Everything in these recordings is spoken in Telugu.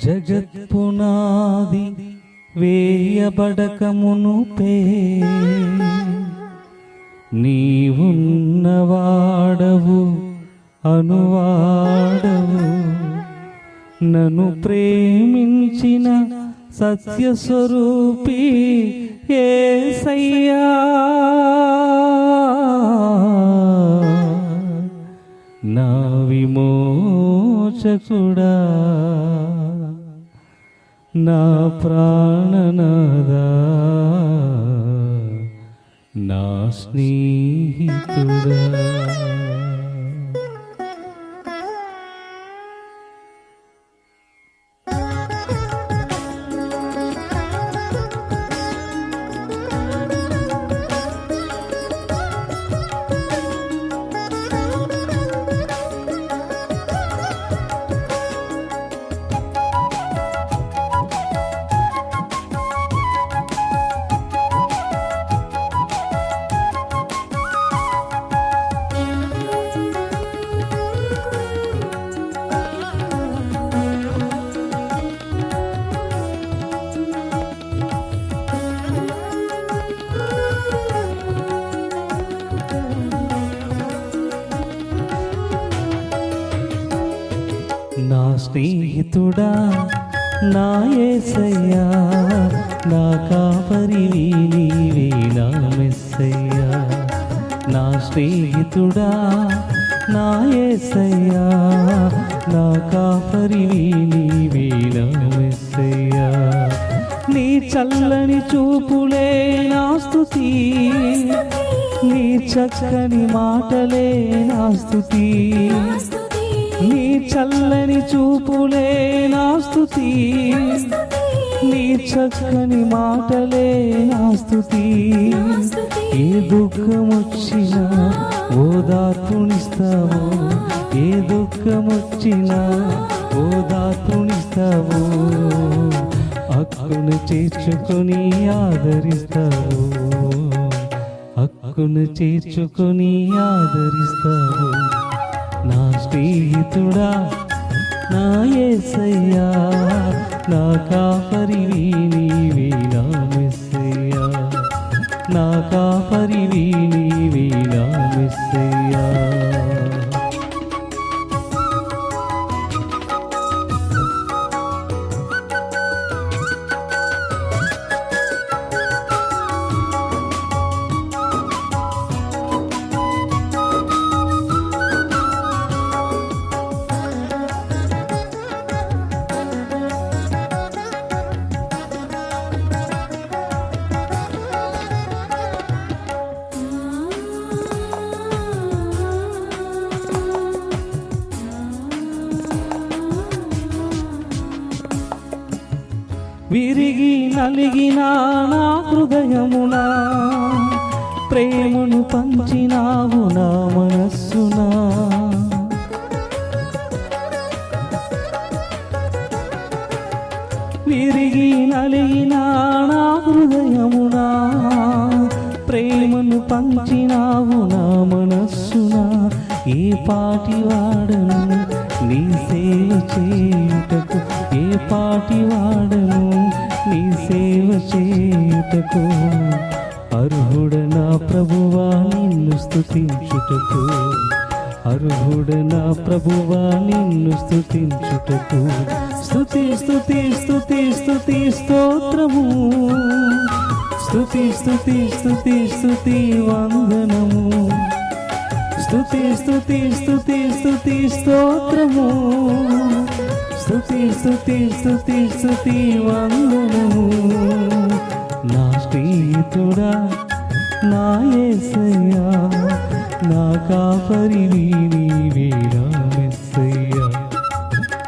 జగత్పునాది వేయబడకమునుపే నీవున్నవాడవు అనువాడవు, నన్ను ప్రేమించిన సత్యస్వరూపి యేసయ్యా. నా విమోచకుడా, నా ప్రాణనాదా, నా స్నేహితుడా. నా స్నేహితుడా, నా యేసయ్యా, నా కాపరివి నీవే నా మెస్సయ్యా. నా స్నేహితుడా, నా యేసయ్యా, నా కాపరివి నీవే నా మెస్సయ్యా. నీ చల్లని చూపులే నా స్తుతి, నీ చక్కని మాటలే నా స్తుతి. నీ చల్లని చూపులే నా స్తుతి, నీ చక్కని మాటలే నా స్తుతి. ఏ దుఃఖమొచ్చినా ఓదార్పునిస్తావు, ఏ దుఃఖమొచ్చినా ఓదార్పునిస్తావు. హక్కును చేర్చుకొని ఆదరిస్తావు, హక్కును చేర్చుకొని ఆదరిస్తావు. నా స్నేహితుడా, నా యేసయ్యా, నా కాపరివి నీవే నా మెస్సయ్యా. నా కాపరివి నీవే నా మెస్సయ్యా. విరిగి నలిగిన నా హృదయమునా ప్రేమను పంచినావు నా మనస్సునా. విరిగి నలిగిన నా హృదయమునా ప్రేమను పంచినావు నా మనస్సునా. ఏ పాటి వాడను నీ సేవ చేయుటకు, ఏ పాటి వాడను నీ సేవ చేయుటకు. అర్హుడ నా ప్రభువా నిన్ను స్తుతించుటకు, అర్హుడ నా ప్రభువా నిన్ను స్తుతించుటకు. స్తుతి స్తుతి స్తుతి స్తుతి స్తోత్రము, స్తుతి స్తుతి స్తుతి స్తుతి వందనము. స్తుతి స్తుతి స్తుతి స్తుతి స్తోత్రము, స్తుతి స్తుతి స్తుతి స్తుతి వందనము. నా స్నేహితుడా, నా యేసయ్యా, నా కాపరివి నీవే నా మెస్సయ్యా.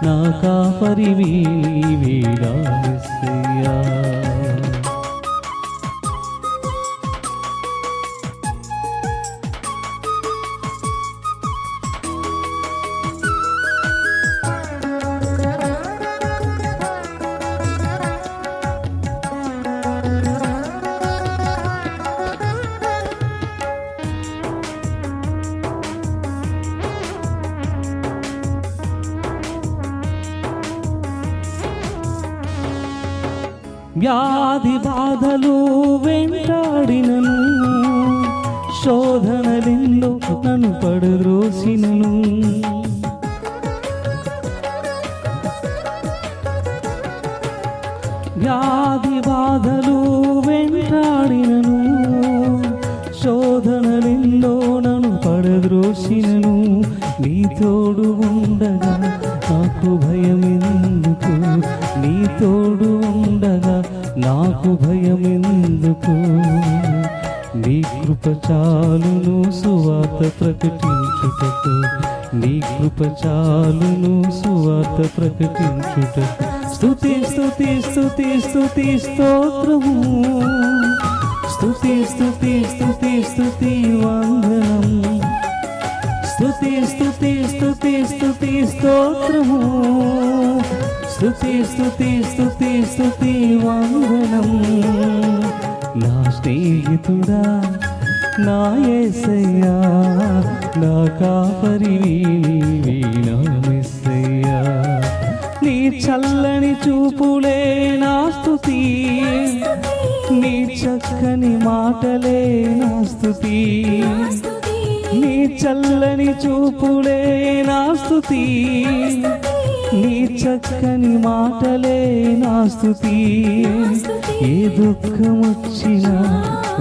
నా కాపరివి నీవే నా మెస్సయ్యా. వ్యాధి బాధలు వెంటాడినను, శోధనలెన్నో నన్ను పడద్రోసినను. వ్యాధి బాధలు వెంటాడినను, శోధనలెన్నో నన్ను పడద్రోసినను. నీ తోడు ఉండగా నాకు భయమెందుకు, నీ తోడు ఉండగా నాకు భయమెందుకు. నీ కృప చాలును సువార్త ప్రకటించుటకు, నీ కృప చాలును సువార్త ప్రకటించుటకు. స్తుతి స్తుతి స్తుతి స్తుతి స్తోత్రము, స్తుతి స్తుతి స్తుతి స్తుతి వందనం. స్తుతి స్తుతి స్తుతి స్తుతి స్తోత్రము, స్తుతి స్తుతి స్తుతి స్తుతి వందనం. నా స్నేహితుడా నా యేసయ్యా, నా కాపరివి నీవే నా మెస్సయ్యా. నీ చల్లని చూపులే నా స్తుతి, నీ చక్కని మాటలే నా స్తుతి. నీ చల్లని చూపులే నా స్తుతి, నీ చక్కని మాటలే నా స్తుతి. ఏ దుఃఖమొచ్చినా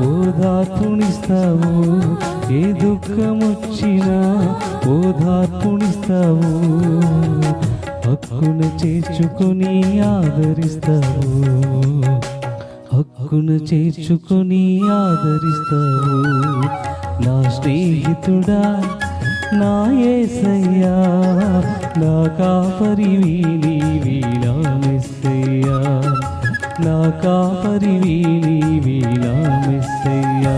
ఓదార్పునిస్తావు, ఏ దుఃఖమొచ్చినా ఓదార్పునిస్తావు. హక్కును చేర్చుకొని ఆదరిస్తావు, హక్కును చేర్చుకొని ఆదరిస్తావు. నా స్నేహితుడా నా యేసయ్యా, నా కాపరివి నీవే నా మెస్సయ్యా, నా కాపరివి నీవే నా మెస్సయ్యా.